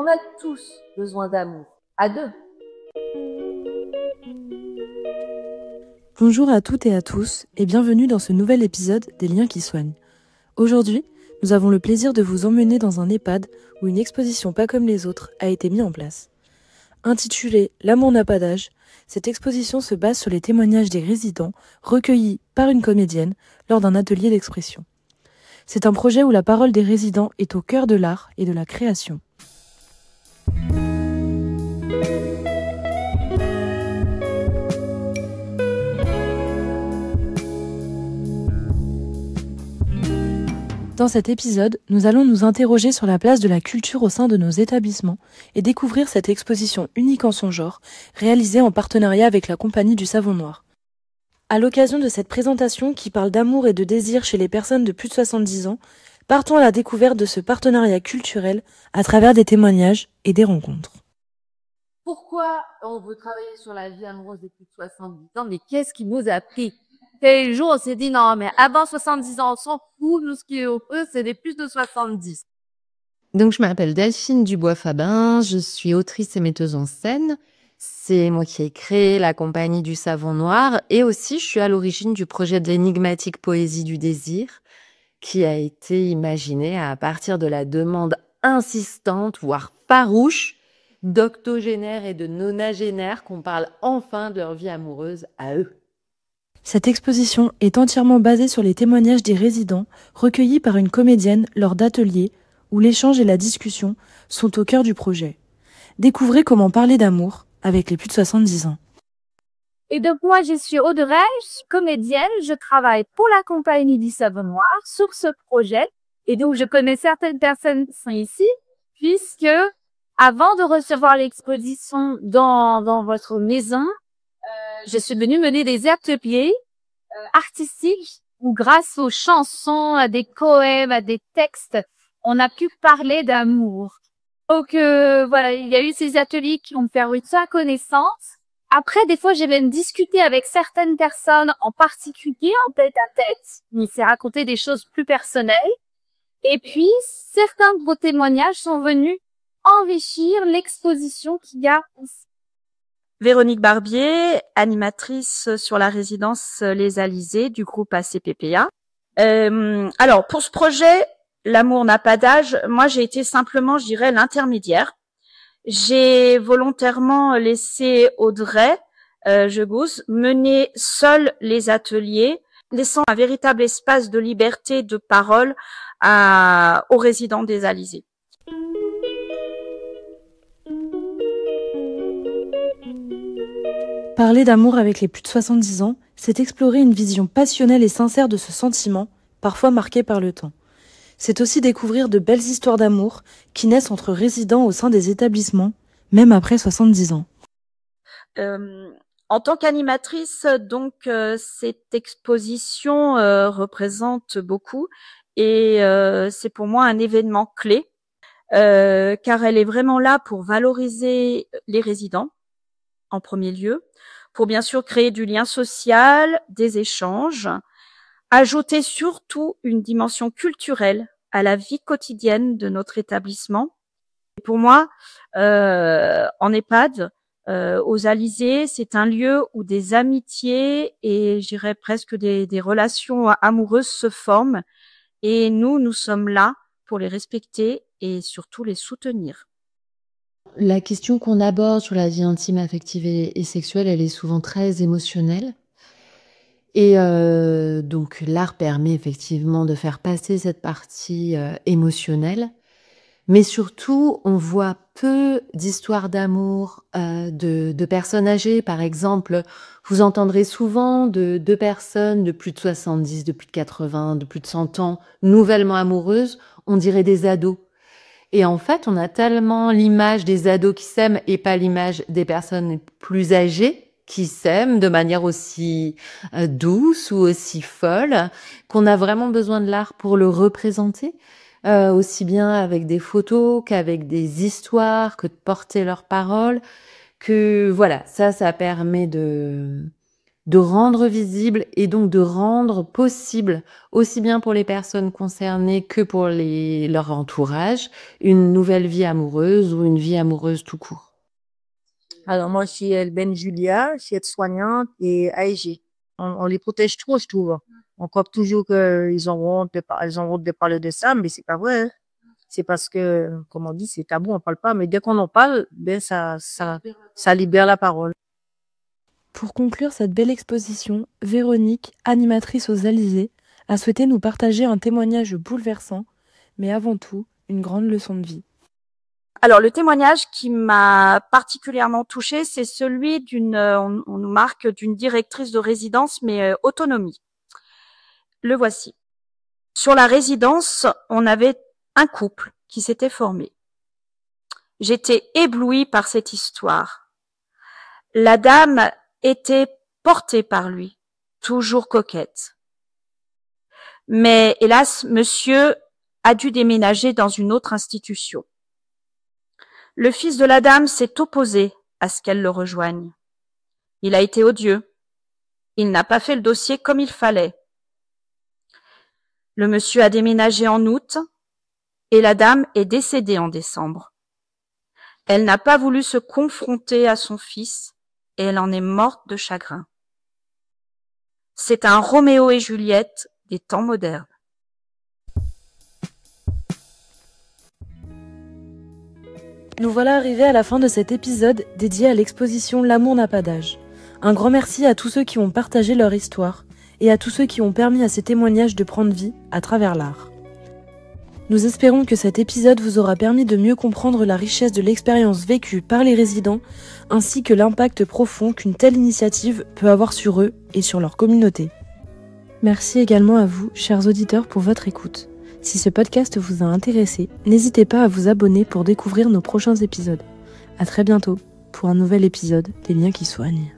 a tous besoin d'amour, à deux. Bonjour à toutes et à tous et bienvenue dans ce nouvel épisode des Liens qui soignent. Aujourd'hui, nous avons le plaisir de vous emmener dans un EHPAD où une exposition pas comme les autres a été mise en place. Intitulée « L'amour n'a pas d'âge », cette exposition se base sur les témoignages des résidents recueillis par une comédienne lors d'un atelier d'expression. C'est un projet où la parole des résidents est au cœur de l'art et de la création. Dans cet épisode, nous allons nous interroger sur la place de la culture au sein de nos établissements et découvrir cette exposition unique en son genre, réalisée en partenariat avec la Compagnie du Savon Noir. À l'occasion de cette présentation qui parle d'amour et de désir chez les personnes de plus de 70 ans, partons à la découverte de ce partenariat culturel à travers des témoignages et des rencontres. Pourquoi on veut travailler sur la vie amoureuse des plus de 70 ans? Mais qu'est-ce qui nous a pris? Quel jour on s'est dit non, mais avant 70 ans, on s'en fout, nous ce qui est heureux, c'est les plus de 70. Donc, je m'appelle Delphine Dubois-Fabin, je suis autrice et metteuse en scène. C'est moi qui ai créé la Compagnie du Savon Noir et aussi je suis à l'origine du projet de l'énigmatique Poésie du désir qui a été imaginé à partir de la demande insistante, voire farouche, d'octogénaires et de nonagénaires qu'on parle enfin de leur vie amoureuse à eux. Cette exposition est entièrement basée sur les témoignages des résidents recueillis par une comédienne lors d'ateliers où l'échange et la discussion sont au cœur du projet. Découvrez comment parler d'amour avec les plus de 70 ans. Et donc moi, je suis Audrey, je suis comédienne, je travaille pour la Compagnie du Savon Noir sur ce projet. Et donc je connais certaines personnes qui sont ici, puisque avant de recevoir l'exposition dans votre maison, je suis venue mener des ateliers artistiques où grâce aux chansons, à des poèmes, à des textes, on a pu parler d'amour. Donc voilà, il y a eu ces ateliers qui ont permis sa connaissance. Après, des fois, j'ai même discuté avec certaines personnes en particulier, en tête à tête. Il s'est raconté des choses plus personnelles. Et puis, certains de vos témoignages sont venus enrichir l'exposition qu'il y a ici. Véronique Barbier, animatrice sur la résidence Les Alizés du groupe ACPPA. Alors, pour ce projet, L'amour n'a pas d'âge, moi j'ai été simplement, je dirais, l'intermédiaire. J'ai volontairement laissé Audrey Jegous mener seule les ateliers, laissant un véritable espace de liberté de parole aux résidents des Alizés. Parler d'amour avec les plus de 70 ans, c'est explorer une vision passionnelle et sincère de ce sentiment, parfois marqué par le temps. C'est aussi découvrir de belles histoires d'amour qui naissent entre résidents au sein des établissements, même après 70 ans. En tant qu'animatrice, donc, cette exposition représente beaucoup et c'est pour moi un événement clé car elle est vraiment là pour valoriser les résidents en premier lieu, pour bien sûr créer du lien social, des échanges, ajouter surtout une dimension culturelle à la vie quotidienne de notre établissement. Et pour moi, en EHPAD, aux Alizés, c'est un lieu où des amitiés et je dirais presque des relations amoureuses se forment et nous sommes là pour les respecter et surtout les soutenir. La question qu'on aborde sur la vie intime, affective et sexuelle, elle est souvent très émotionnelle. Et donc l'art permet effectivement de faire passer cette partie émotionnelle. Mais surtout, on voit peu d'histoires d'amour de personnes âgées. Par exemple, vous entendrez souvent de deux personnes de plus de 70, de plus de 80, de plus de 100 ans, nouvellement amoureuses, on dirait des ados. Et en fait, on a tellement l'image des ados qui s'aiment et pas l'image des personnes plus âgées qui s'aiment de manière aussi douce ou aussi folle, qu'on a vraiment besoin de l'art pour le représenter, aussi bien avec des photos qu'avec des histoires, que de porter leurs paroles, que voilà, ça permet de de rendre visible et donc de rendre possible, aussi bien pour les personnes concernées que pour leur entourage, une nouvelle vie amoureuse ou une vie amoureuse tout court. Alors moi, je suis Elben Julia, je suis aide-soignante et AEG. On les protège trop, je trouve. On croit toujours qu'ils ont honte de parler de ça, mais c'est pas vrai. Hein. C'est parce que, comme on dit, c'est tabou, on parle pas. Mais dès qu'on en parle, ben ça libère la parole. Pour conclure cette belle exposition, Véronique, animatrice aux Alizés, a souhaité nous partager un témoignage bouleversant, mais avant tout, une grande leçon de vie. Alors, le témoignage qui m'a particulièrement touchée, c'est celui on nous marque d'une directrice de résidence, mais autonomie. Le voici. Sur la résidence, on avait un couple qui s'était formé. J'étais éblouie par cette histoire. La dame était portée par lui, toujours coquette. Mais hélas, monsieur a dû déménager dans une autre institution. Le fils de la dame s'est opposé à ce qu'elle le rejoigne. Il a été odieux. Il n'a pas fait le dossier comme il fallait. Le monsieur a déménagé en août et la dame est décédée en décembre. Elle n'a pas voulu se confronter à son fils et elle en est morte de chagrin. C'est un Roméo et Juliette des temps modernes. Nous voilà arrivés à la fin de cet épisode dédié à l'exposition L'amour n'a pas d'âge. Un grand merci à tous ceux qui ont partagé leur histoire et à tous ceux qui ont permis à ces témoignages de prendre vie à travers l'art. Nous espérons que cet épisode vous aura permis de mieux comprendre la richesse de l'expérience vécue par les résidents ainsi que l'impact profond qu'une telle initiative peut avoir sur eux et sur leur communauté. Merci également à vous, chers auditeurs, pour votre écoute. Si ce podcast vous a intéressé, n'hésitez pas à vous abonner pour découvrir nos prochains épisodes. À très bientôt pour un nouvel épisode des Liens qui soignent.